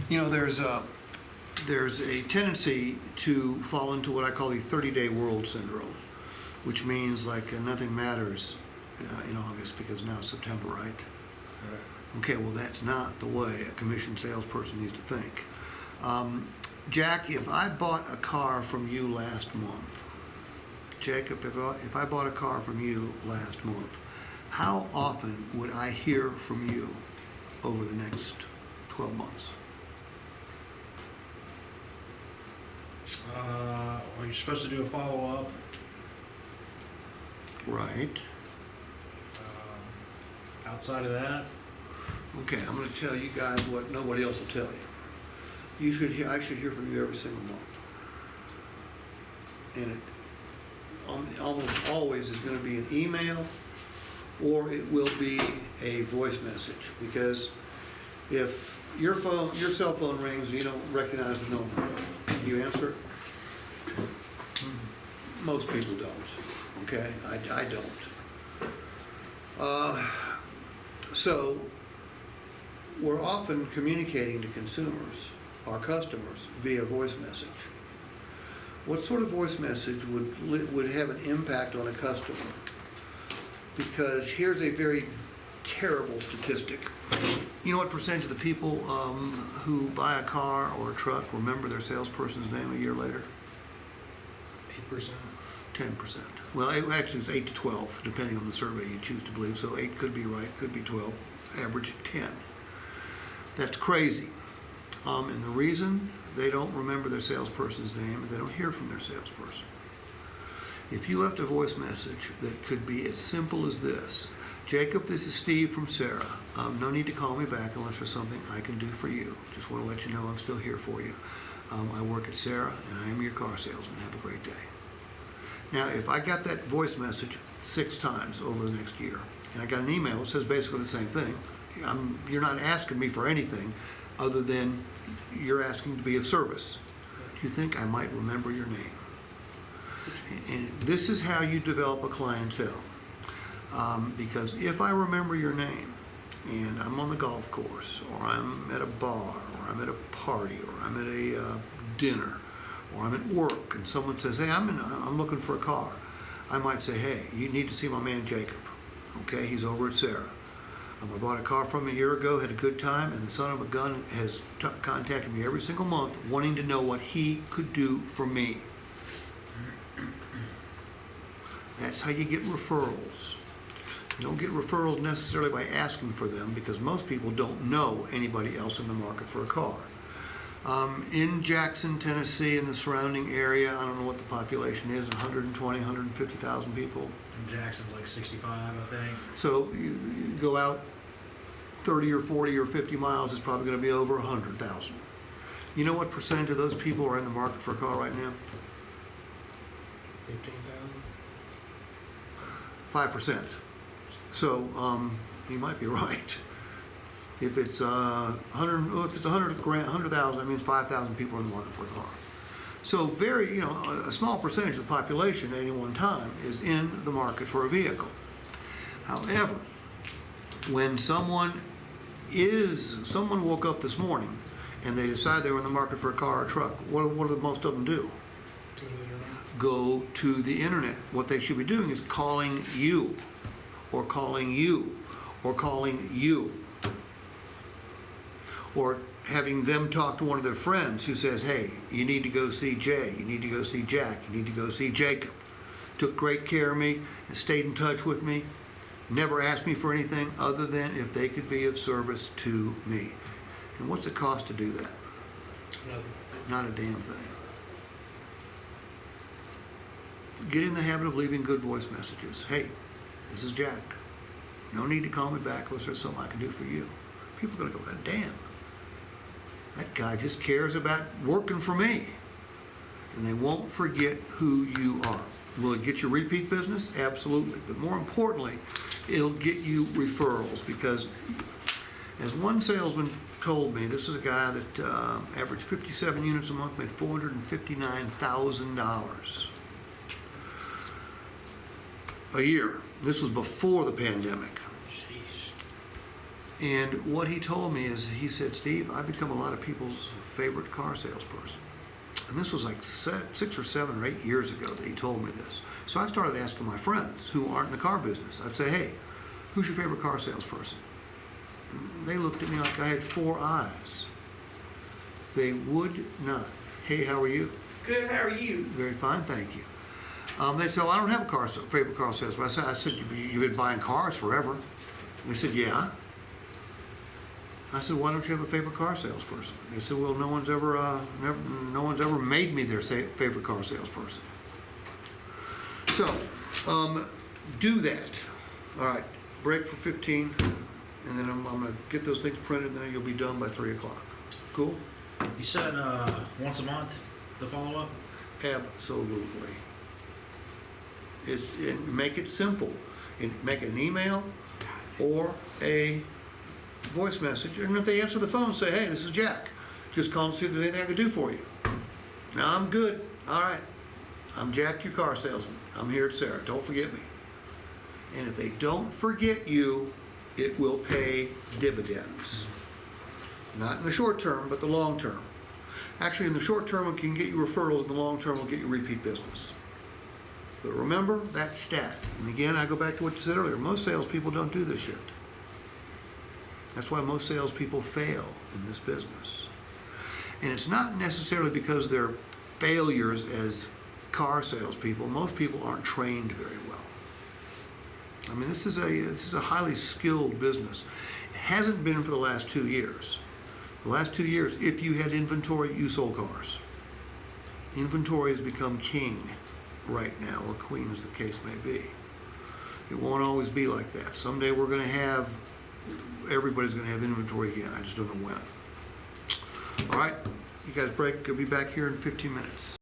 You know, there's a tendency to fall into what I call the 30-day world syndrome, which means like nothing matters in August because now it's September, right? Okay, well, that's not the way a commissioned salesperson needs to think. Jack, if I bought a car from you last month, Jacob, if I bought a car from you last month, how often would I hear from you over the next 12 months? Well, you're supposed to do a follow-up. Right. Outside of that, Okay, I'm going to tell you guys what nobody else will tell you. I should hear from you every single month. And it almost always is going to be an email or it will be a voice message. Because if your cell phone rings and you don't recognize the number, you answer it? Most people don't, okay? I don't. So we're often communicating to consumers, our customers, via voice message. What sort of voice message would have an impact on a customer? Because here's a very terrible statistic. You know what percentage of the people who buy a car or a truck remember their salesperson's name a year later? 8%. 10%. Well, actually it's 8 to 12, depending on the survey you choose to believe. So 8 could be right, could be 12, average 10. That's crazy. And the reason they don't remember their salesperson's name is they don't hear from their salesperson. If you left a voice message that could be as simple as this: Jacob, this is Steve from Sarah. No need to call me back unless there's something I can do for you. Just want to let you know I'm still here for you. I work at Sarah and I am your car salesman. Have a great day. Now, if I got that voice message 6 times over the next year, and I got an email that says basically the same thing, you're not asking me for anything other than you're asking to be of service. Do you think I might remember your name? And this is how you develop a clientele. Because if I remember your name, and I'm on the golf course, or I'm at a bar, or I'm at a party, or I'm at a dinner, or I'm at work, and someone says, hey, I'm looking for a car, I might say, hey, you need to see my man Jacob. Okay, he's over at Sarah. I bought a car from him a year ago, had a good time, and the son of a gun has contacted me every single month wanting to know what he could do for me. That's how you get referrals. You don't get referrals necessarily by asking for them, because most people don't know anybody else in the market for a car. In Jackson, Tennessee, and the surrounding area, I don't know what the population is, 120, 150,000 people. And Jackson's like 65, I think. So you go out 30 or 40 or 50 miles, it's probably going to be over 100,000. You know what percentage of those people are in the market for a car right now? 15,000? 5%. So you might be right. If it's 100,000, that means 5,000 people are in the market for a car. So a small percentage of the population at any one time is in the market for a vehicle. However, when someone woke up this morning and they decide they were in the market for a car or a truck, what do most of them do? Go to the internet. What they should be doing is calling you, or calling you, or calling you, or having them talk to one of their friends who says, hey, you need to go see Jay, you need to go see Jack, you need to go see Jacob. Took great care of me and stayed in touch with me, never asked me for anything other than if they could be of service to me. And what's the cost to do that? Nothing. Not a damn thing. Get in the habit of leaving good voice messages. Hey, this is Jack. No need to call me back unless there's something I can do for you. People are going to go, God damn, that guy just cares about working for me. And they won't forget who you are. Will it get you repeat business? Absolutely. But more importantly, it'll get you referrals, because as one salesman told me, this is a guy that averaged 57 units a month, made $459,000 a year. This was before the pandemic. Sheesh. And what he told me is, he said, Steve, I've become a lot of people's favorite car salesperson. And this was like 6 or 7 or 8 years ago that he told me this. So I started asking my friends who aren't in the car business. I'd say, hey, who's your favorite car salesperson? And they looked at me like I had 4 eyes. They would not. Hey, how are you? Good, how are you? Very fine, thank you. They said, well, I don't have a favorite car salesman. I said, you've been buying cars forever. And they said, yeah. I said, why don't you have a favorite car salesperson? They said, well, no one's ever made me their favorite car salesperson. So, do that. All right, break for 15, and then I'm gonna get those things printed, and then you'll be done by 3 o'clock. Cool? You said once a month, the follow-up? Absolutely. Make it simple. Make it an email or a voice message. And if they answer the phone, say, hey, this is Jack. Just call and see if there's anything I can do for you. Now, I'm good. All right. I'm Jack, your car salesman. I'm here at Sarah. Don't forget me. And if they don't forget you, it will pay dividends. Not in the short term, but the long term. Actually, in the short term, it can get you referrals. In the long term, it will get you repeat business. But remember that stat. And again, I go back to what you said earlier. Most salespeople don't do this shit. That's why most salespeople fail in this business. And it's not necessarily because they're failures as car salespeople. Most people aren't trained very well. I mean, this is a highly skilled business. It hasn't been for the last 2 years. The last 2 years, if you had inventory, you sold cars. Inventory has become king right now, or queen as the case may be. It won't always be like that. Someday everybody's going to have inventory again. I just don't know when. All right, you guys break. I'll be back here in 15 minutes.